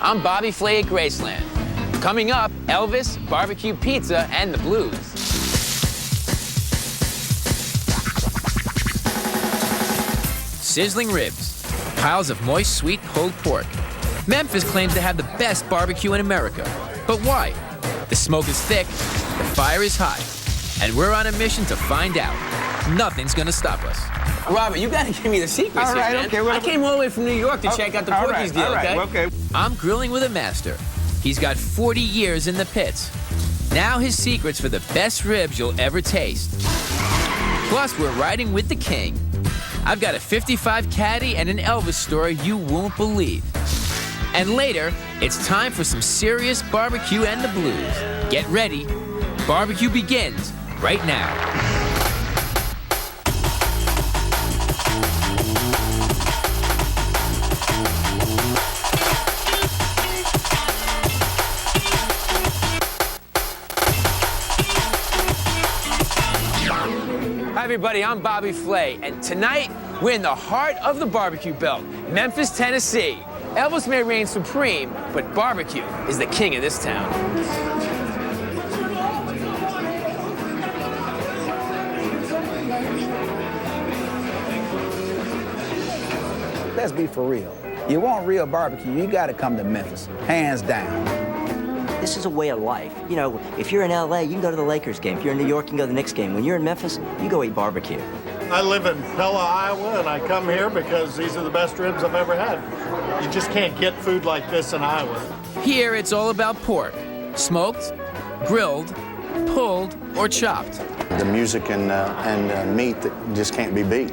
I'm Bobby Flay at Graceland. Coming up, Elvis, barbecue pizza, and the blues. Sizzling ribs, piles of moist, sweet pulled pork. Memphis claims to have the best barbecue in America. But why? The smoke is thick, the fire is hot, and we're on a mission to find out. Nothing's gonna stop us. Robert, you gotta give me the secrets all right, here, man. okay, well, I came all the way from New York to check out the Porky's deal, okay? I'm grilling with a master. He's got 40 years in the pits. Now his secrets for the best ribs you'll ever taste. Plus, we're riding with the king. I've got a 55 Caddy and an Elvis story you won't believe. And later, it's time for some serious barbecue and the blues. Get ready. Barbecue begins right now. Hi everybody, I'm Bobby Flay, and tonight we're in the heart of the barbecue belt, Memphis, Tennessee. Elvis may reign supreme, but barbecue is the king of this town. Let's be for real. You want real barbecue, you gotta come to Memphis, hands down. This is a way of life. You know, if you're in LA, you can go to the Lakers game. If you're in New York, you can go to the Knicks game. When you're in Memphis, you go eat barbecue. I live in Pella, Iowa, and I come here because these are the best ribs I've ever had. You just can't get food like this in Iowa. Here, it's all about pork. Smoked, grilled, pulled, or chopped. The music and meat that just can't be beat.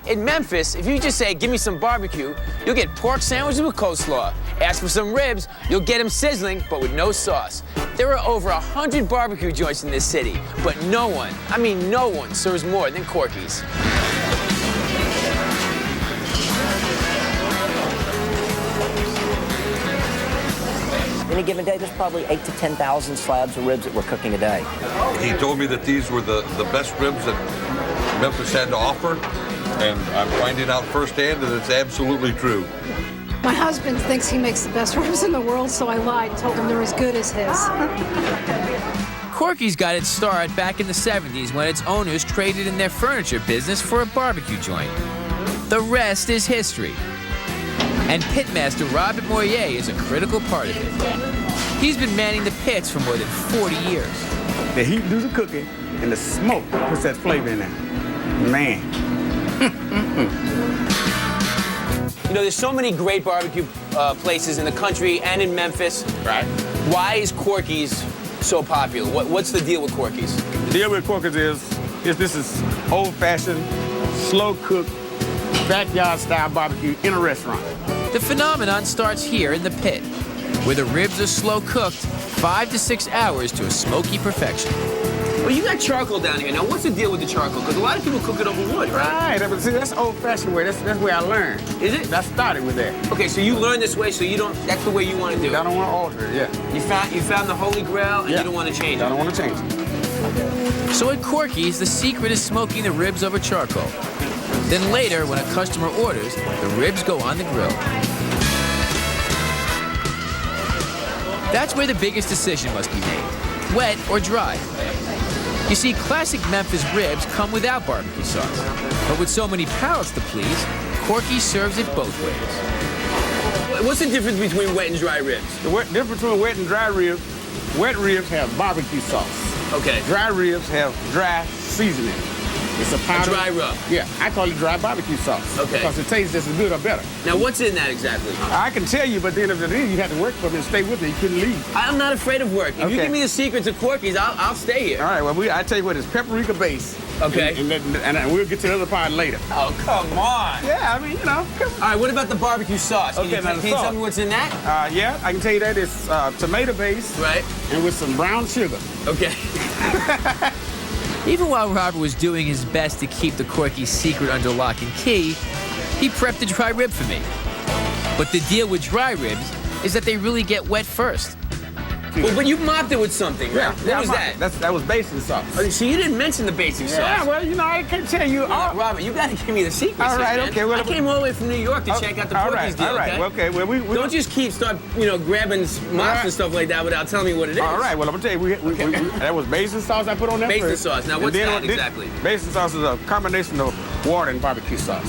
In Memphis, if you just say, give me some barbecue, you'll get pork sandwiches with coleslaw. Ask for some ribs, you'll get them sizzling, but with no sauce. There are over 100 barbecue joints in this city, but no one, I mean no one, serves more than Corky's. Any given day, there's probably 8,000 to 10,000 slabs of ribs that we're cooking a day. He told me that these were the best ribs that Memphis had to offer, and I'm finding out firsthand that it's absolutely true. My husband thinks he makes the best ribs in the world, so I lied and told him they're as good as his. Corky's got its start back in the 70s when its owners traded in their furniture business for a barbecue joint. The rest is history. And pitmaster Robert Moyer is a critical part of it. He's been manning the pits for more than 40 years. The heat do the cooking, and the smoke puts that flavor in there. Man. You know, there's so many great barbecue places in the country and in Memphis. Right. Why is Corky's so popular? What's the deal with Corky's? The deal with Corky's is this is old-fashioned, slow-cooked, backyard-style barbecue in a restaurant. The phenomenon starts here in the pit, where the ribs are slow-cooked 5 to 6 hours to a smoky perfection. Well, you got charcoal down here. Now, what's the deal with the charcoal? Because a lot of people cook it over wood, right? Right, but see, that's old-fashioned way. That's where I learned. Is it? I started with that. Okay, so you learned this way, so you don't, that's the way you want to do it. I don't want to alter it, yeah. You found the holy grail, and you don't want to change it. I don't want to change it. So at Corky's, the secret is smoking the ribs over charcoal. Then later, when a customer orders, the ribs go on the grill. That's where the biggest decision must be made, wet or dry. You see, classic Memphis ribs come without barbecue sauce. But with so many palates to please, Corky serves it both ways. What's the difference between wet and dry ribs? The difference between wet and dry ribs, wet ribs have barbecue sauce. Okay. Dry ribs have dry seasoning. It's a powder. A dry rub. Yeah, I call it dry barbecue sauce. Okay. Because it tastes just as good or better. Now, what's in that exactly? I can tell you, but at the end of the day, you have to work for me and stay with me. You couldn't leave. I'm not afraid of work. If you Okay. give me the secrets of Corky's, I'll stay here. All right, well, I tell you what, it's paprika base. Okay. And we'll get to the other part later. Oh, come on. Yeah, I mean, you know. All right, what about the barbecue sauce? Okay, now the can you tell sauce. me what's in that? Yeah, I can tell you that it's tomato base. Right. And with some brown sugar. Okay. Even while Robert was doing his best to keep the Corky's secret under lock and key, he prepped a dry rib for me. But the deal with dry ribs is that they really get wet first. barbecue. Well, but you mopped it with something, right? What was that? That was basin sauce. Oh, so you didn't mention the basic sauce. Yeah, well, you know, I can't tell you all. Robert, you got to give me the secrets. All right, here, man. okay. Well, I came all the way from New York to check out the Porky's deal. All right, okay? well, okay. Well, we Don't just start, grabbing mops and stuff like that without telling me what it is. All right, well, I'm gonna tell you, that was basin sauce I put on there. Basin sauce. Now, what's that exactly? Basin sauce is a combination of water and barbecue sauce.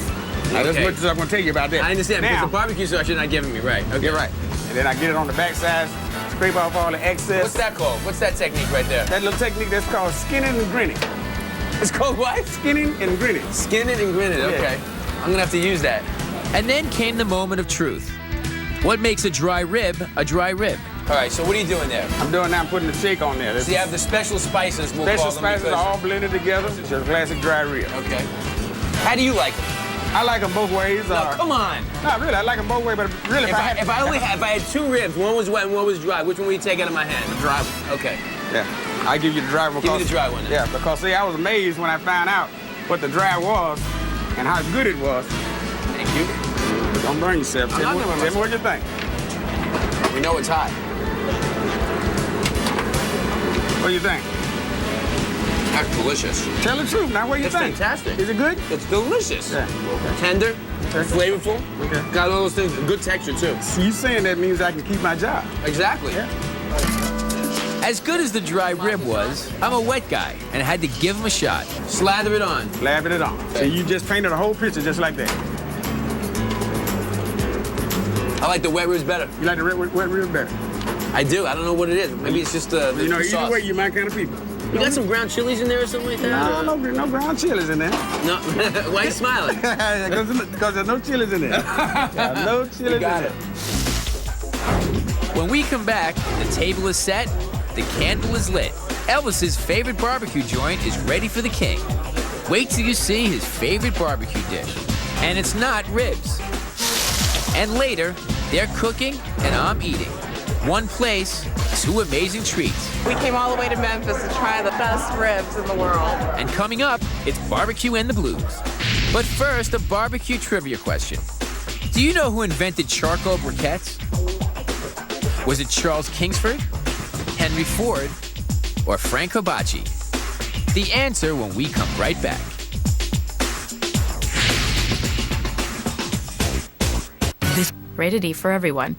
Now, that's what I'm gonna tell you about that. I understand, now, because the barbecue sauce you're not giving me, right? Okay. You're right. And then I get it on the backside, scrape off all the excess. What's that called? What's that technique right there? That little technique that's called skinning and grinning. It's called what? Skinning and grinning. Skinning and grinning, okay. I'm gonna have to use that. And then came the moment of truth. What makes a dry rib a dry rib? All right, so what are you doing there? I'm doing now, I'm putting the shake on there. So you have the special spices, we'll Special call them. spices are all blended together. It's a classic dry rib. Okay. How do you like them? I like them both ways. No, come on. No, really, I like them both ways, but really, If I had two ribs, one was wet and one was dry, which one would you take out of my hand? the dry one. Okay. Yeah, I give you the dry one. Give me the dry one then. Yeah, because see, I was amazed when I found out what the dry was and how good it was. Thank you. Don't burn yourself. I'm not gonna burn Tell me what you think. We know it's hot. What do you think? That's delicious. Tell the truth. Now, what do you It's think? fantastic. Is it good? It's delicious. Yeah. Tender, flavorful. Okay. Got all those things. Good texture too. So you saying that means I can keep my job? Exactly. Yeah. As good as the dry rib was, I'm a wet guy and had to give him a shot. Slather it on. Lapping it on. So you just painted a whole picture just like that. I like the wet ribs better. You like the wet rib better? I do. I don't know what it is. Maybe it's just the You know, either sauce. way, you're my kind of people. You got some ground chilies in there or something like that? No ground chilies in there. No. Why are you smiling? Because there's no chilies in there. There's no chilies in there. When we come back, the table is set, the candle is lit. Elvis's favorite barbecue joint is ready for the king. Wait till you see his favorite barbecue dish. And it's not ribs. And later, they're cooking and I'm eating. One place, two amazing treats. We came all the way to Memphis to try the best ribs in the world. And coming up, it's barbecue and the blues. But first, a barbecue trivia question. Do you know who invented charcoal briquettes? Was it Charles Kingsford, Henry Ford, or Frank Hibachi? The answer when we come right back. Rated E for everyone.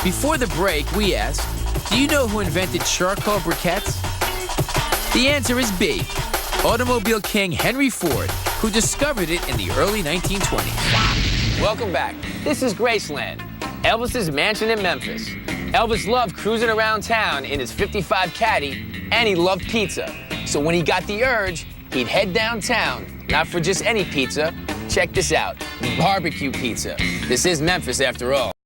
Before the break, we asked, do you know who invented charcoal briquettes? The answer is B, automobile king Henry Ford, who discovered it in the early 1920s. Welcome back. This is Graceland, Elvis's mansion in Memphis. Elvis loved cruising around town in his 55 Caddy, and he loved pizza. So when he got the urge, he'd head downtown, not for just any pizza. Check this out, barbecue pizza. This is Memphis after all.